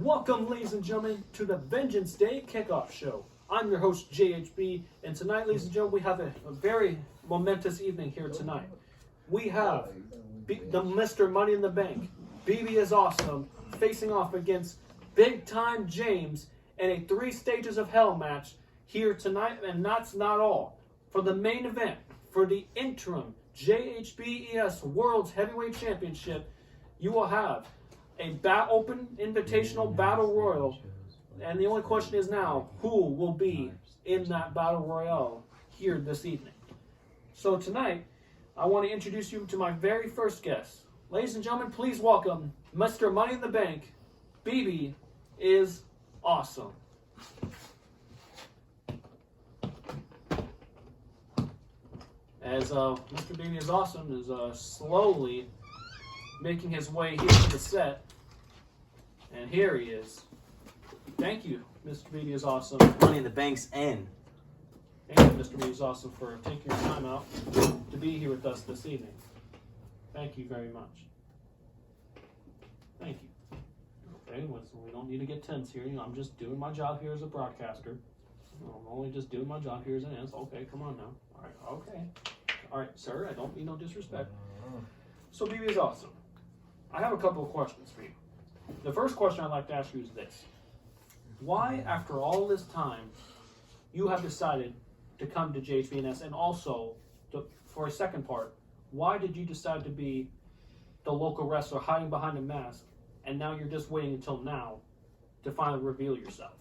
Welcome, ladies and gentlemen, to the Vengeance Day Kickoff Show. I'm your host, J.H.B.E, and tonight, ladies and gentlemen, we have a very momentous evening here tonight. We have the Mr. Money in the Bank, B.B. is Awesome, facing off against Big Time James in a 3 Stages of Hell match here tonight, and that's not all. For the main event, for the interim J.H.B.E.S World's Heavyweight Championship, you will have a open invitational battle royal, and the only question is now, who will be in that battle royale here this evening? So tonight, I want to introduce you to my very first guest. Ladies and gentlemen, please welcome Mr. Money in the Bank, B.B. is Awesome. As Mr. B.B. is Awesome is slowly making his way here to the set. And here he is. Thank you, Mr. B.B. is Awesome. Money in the Bank's in. Thank you, Mr. B.B. is Awesome, for taking your time out to be here with us this evening. Thank you very much. Thank you. Okay, we don't need to get tense here. I'm just doing my job here as a broadcaster. I'm only just doing my job here as an analyst. Okay, come on now. All right, okay. All right, sir, I don't mean no disrespect. So, B.B. is Awesome. I have a couple of questions for you. The first question I'd like to ask you is this. Why, after all this time, you have decided to come to J.H.B.E.S, and also, for a second part, why did you decide to be the local wrestler hiding behind a mask, and now you're just waiting until now to finally reveal yourself?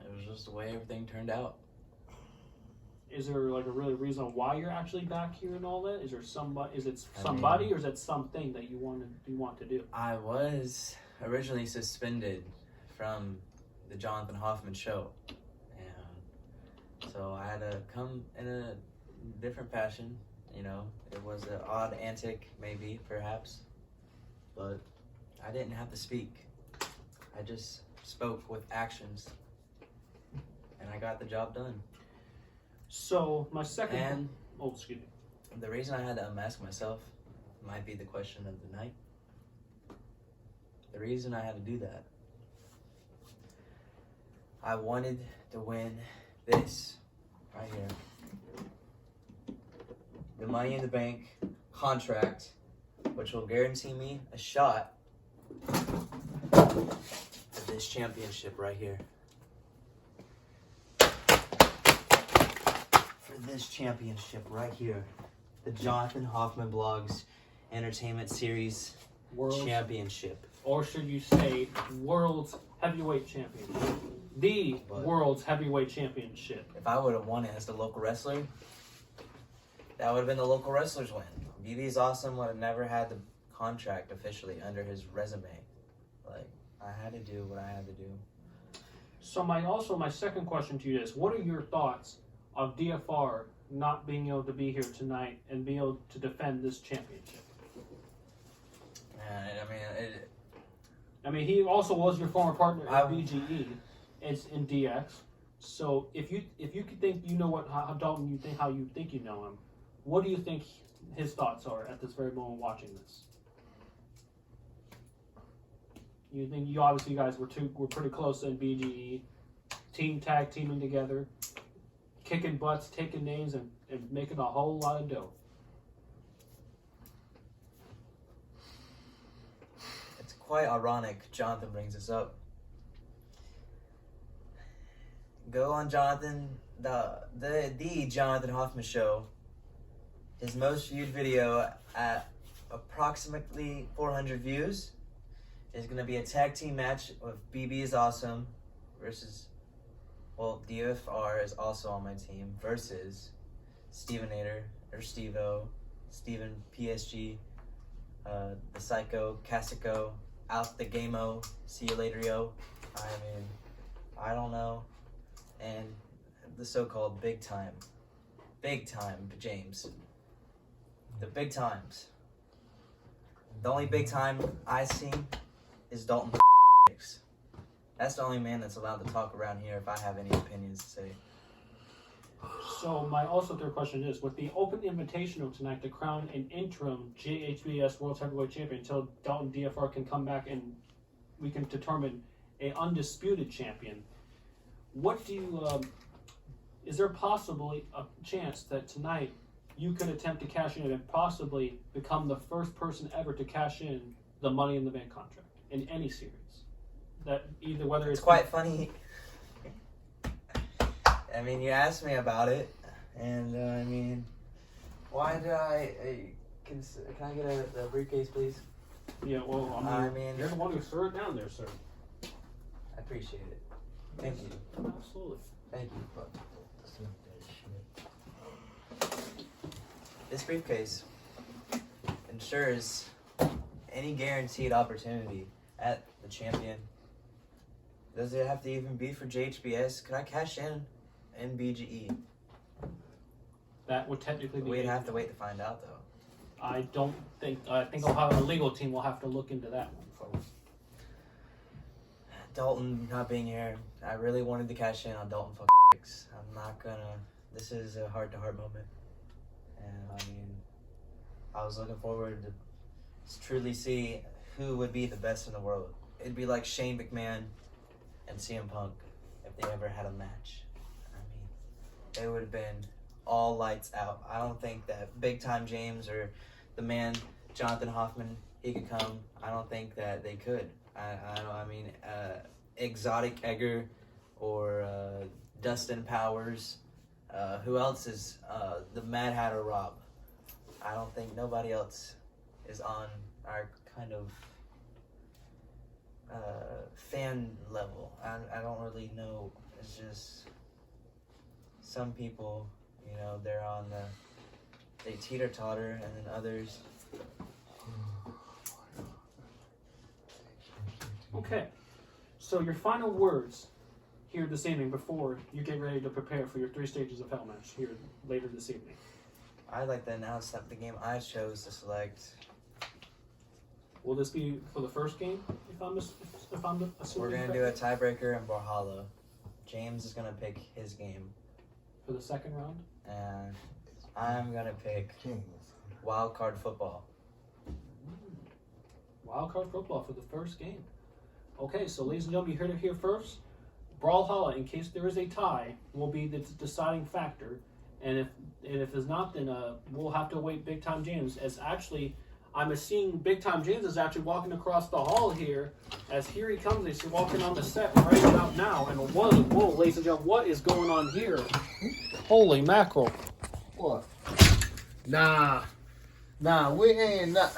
It was just the way everything turned out. Is there like a really reason why you're actually back here and all that? Is there somebody? Is it somebody, or is it something that you want to do? I was originally suspended from the Jonathan Hoffman show, and so I had to come in a different fashion. You know, it was an odd antic, maybe, perhaps, but I didn't have to speak. I just spoke with actions, and I got the job done. So my second, And excuse me. the reason I had to unmask myself might be the question of the night. The reason I had to do that, I wanted to win this right here. The Money in the Bank contract, which will guarantee me a shot at this championship right here. This championship right here, the Jonathan Hoffman Blogs Entertainment Series Championship. Or should you say World's Heavyweight Championship? The World's Heavyweight Championship. If I would have won it as the local wrestler, that would have been the local wrestler's win. B.B. is Awesome would have never had the contract officially under his resume. Like, I had to do what I had to do. So my second question to you is, what are your thoughts of DFR not being able to be here tonight and being able to defend this championship? I mean, he also was your former partner at BGE. It's in DX. So if you could think you know how Dalton how you think you know him, what do you think his thoughts are at this very moment watching this? You think you guys were pretty close in BGE, tag teaming together, kicking butts, taking names, and making a whole lot of dough. It's quite ironic Jonathan brings this up. Go on Jonathan, the Jonathan Hoffman show. His most viewed video at approximately 400 views is going to be a tag team match with B.B. is Awesome versus, well, DFR is also on my team, versus Stevenator, or Stevo, Steven PSG, the Psycho, Casico, Out the Game-O, See You Later Yo. I mean, I don't know. And the so-called big time James. The big times. The only big time I seen is Dalton. That's the only man that's allowed to talk around here if I have any opinions to say. So my also third question is, with the Open Invitational tonight to crown an interim J.H.B.E.S World Heavyweight Champion until Dalton DFR can come back and we can determine an undisputed champion, what do you, is there possibly a chance that tonight you could attempt to cash in and possibly become the first person ever to cash in the Money in the Bank contract in any series? That either whether it's quite funny. I mean, you asked me about it, and I mean, why did can I get a briefcase, please? Yeah, well, I mean, you're the one who threw it down there, sir. I appreciate it. Thank you. Absolutely. Thank you. This briefcase ensures any guaranteed opportunity at the champion. Does it have to even be for J.H.B.E.S? Could I cash in BGE? That would technically be. We'd have to wait to find out, though. I think our legal team will have to look into that one, folks. Dalton not being here, I really wanted to cash in on Dalton Hicks. I'm not gonna. This is a heart-to-heart moment, and I mean, I was looking forward to truly see who would be the best in the world. It'd be like Shane McMahon and CM Punk if they ever had a match. I mean, it would have been all lights out. I don't think that Big Time James or the man Jonathan Hoffman, he could come. I don't think that they could. I mean, Exotic Egger or Dustin Powers. Who else is the Mad Hatter Rob? I don't think nobody else is on our kind of fan level. I don't really know. It's just some people, you know, they're on they teeter-totter, and then others. Okay, so your final words here this evening before you get ready to prepare for your 3 stages of hell match here later this evening. I'd like to announce that the game I chose to select. Will this be for the first game? If I'm assuming. We're gonna do a tiebreaker in Valhalla. James is gonna pick his game for the second round, and I'm gonna pick wild card football. Wild card football for the first game. Okay, so ladies and gentlemen, you heard it here first. Brawlhalla, in case there is a tie, will be the deciding factor, and if it's not, then we'll have to wait Big Time James. As actually, I'm seeing Big Time James is actually walking across the hall here. As here he comes, he's walking on the set right about now. And whoa, ladies and gentlemen, what is going on here? Holy mackerel! What? Nah, we ain't not.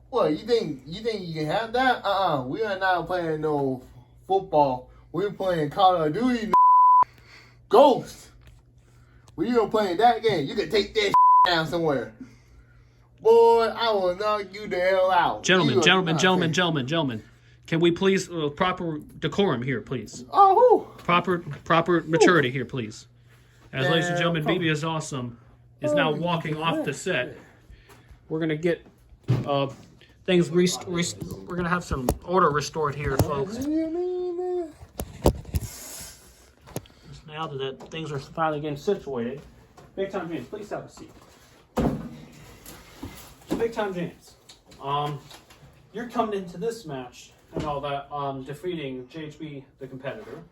What, you think you can have that? We are not playing no football. We're playing Call of Duty. Ghost. We are playing that game. You can take that down somewhere. Boy, I will knock you the hell out. Gentlemen. Can we please proper decorum here, please? Oh, proper maturity here, please. As ladies and gentlemen, BB is awesome is now walking off the set. We're gonna get things we're gonna have some order restored here, folks. Now that things are finally getting situated, Big Time James, please have a seat. Big Time James, you're coming into this match and all that, defeating J.H.B.E, the competitor,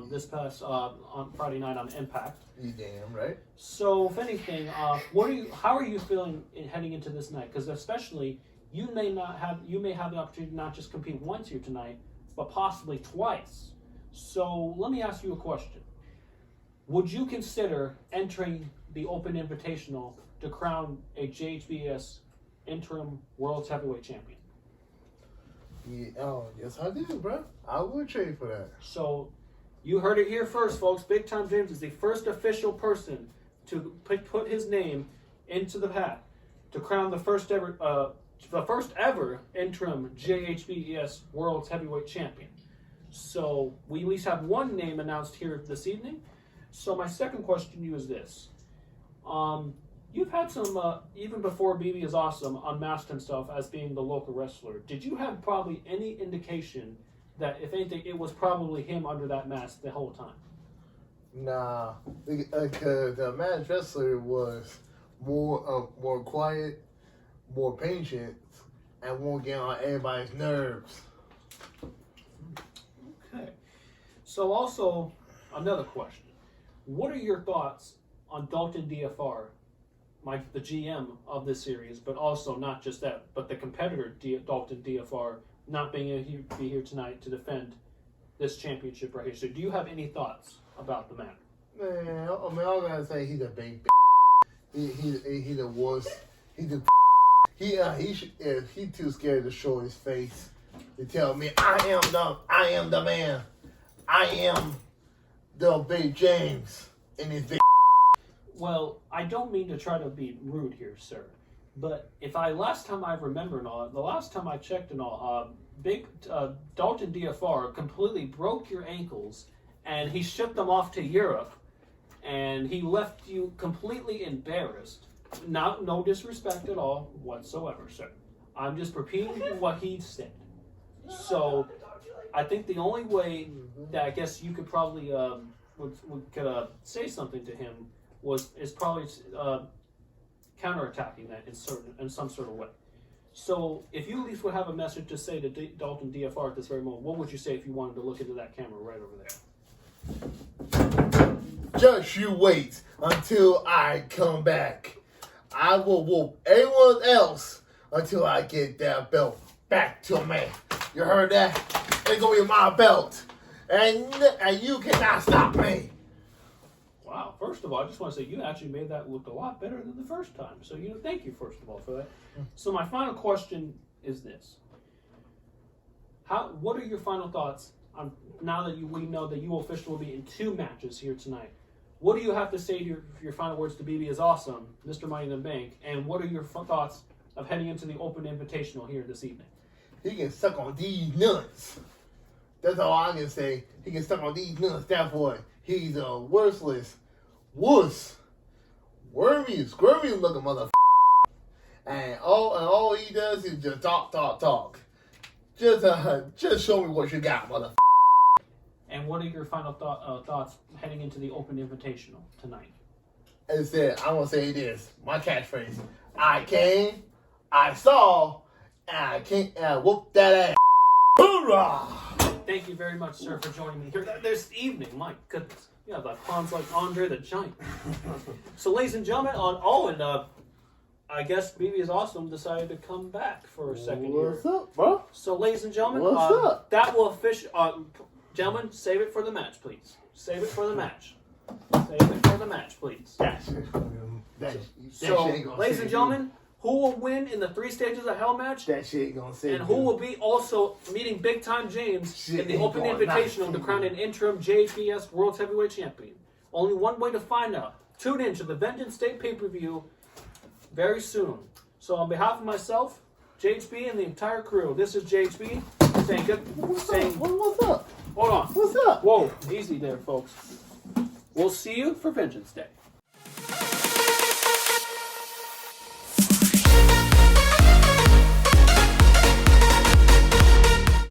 this past on Friday night on Impact. you damn right. So, if anything, how are you feeling heading into this night? Because especially, you may have the opportunity to not just compete once here tonight, but possibly twice. So, let me ask you a question. Would you consider entering the Open Invitational to crown a J.H.B.E.S interim World Heavyweight Champion? Yeah, yes I do, bro. I would trade for that. So, you heard it here first, folks. Big Time James is the first official person to put his name into the hat to crown the first ever interim J.H.B.E.S World Heavyweight Champion. So, we at least have one name announced here this evening. So, my second question to you is this. You've had some, even before BB is Awesome, unmasked himself as being the local wrestler. Did you have probably any indication that, if anything, it was probably him under that mask the whole time? Nah, because the match wrestler was more quiet, more patient, and won't get on everybody's nerves. Okay. So also, another question. What are your thoughts on Dalton DFR, the GM of this series, but also not just that, but the competitor Dalton DFR not being able to be here tonight to defend this championship right here. So do you have any thoughts about the matter? Man, I'm gonna say he's a big he's the worst. He's too scared to show his face to tell me I am the man. I am the big James and his big. Well, I don't mean to try to be rude here, sir, but last time I remember and all, the last time I checked and all, Dalton DFR completely broke your ankles, and he shipped them off to Europe, and he left you completely embarrassed. No disrespect at all whatsoever, sir. I'm just repeating what he said. So, I think the only way that I guess you could probably could say something to him is probably counterattacking that in some sort of way. So, if you at least would have a message to say to Dalton DFR at this very moment, what would you say if you wanted to look into that camera right over there? Just you wait until I come back. I will whoop everyone else until I get that belt back to me. You heard that? It's gonna be my belt, and you cannot stop me. Wow! First of all, I just want to say you actually made that look a lot better than the first time. So thank you first of all for that. So my final question is this: what are your final thoughts on now that we know that you officially will be in 2 matches here tonight? What do you have to say to your final words to BB is awesome, Mr. Money in the Bank, and what are your thoughts of heading into the Open Invitational here this evening? He can suck on these nuts. That's all I can say. He can suck on these nuts. That boy, he's a worthless wuss, wormy, squirmy looking motherfucker. And all he does is just talk. Just show me what you got, motherfucker. And what are your final thoughts heading into the Open Invitational tonight? As I said, I'm going to say this. My catchphrase. I came, I saw, and I came, and I whooped that ass. Hoorah! Thank you very much, sir, for joining me here this evening. My goodness. You have like puns like Andre the Giant. So, ladies and gentlemen, I guess BB is awesome decided to come back for a second here. What's up, bro? So, ladies and gentlemen, What's up? that will gentlemen, save it for the match, please. Save it for the match. Save it for the match, please. So, ladies and gentlemen, who will win in the 3 stages of Hell match? That shit ain't gonna save And who will be also meeting Big Time James in the Open Invitational to crown an interim J.H.B.E.S World Heavyweight Champion? Only one way to find out. Tune in to the Vengeance Day pay-per-view very soon. So on behalf of myself, J.H.B. and the entire crew, this is J.H.B. saying good. What's up? Hold on. What's up? Whoa, easy there, folks. We'll see you for Vengeance Day.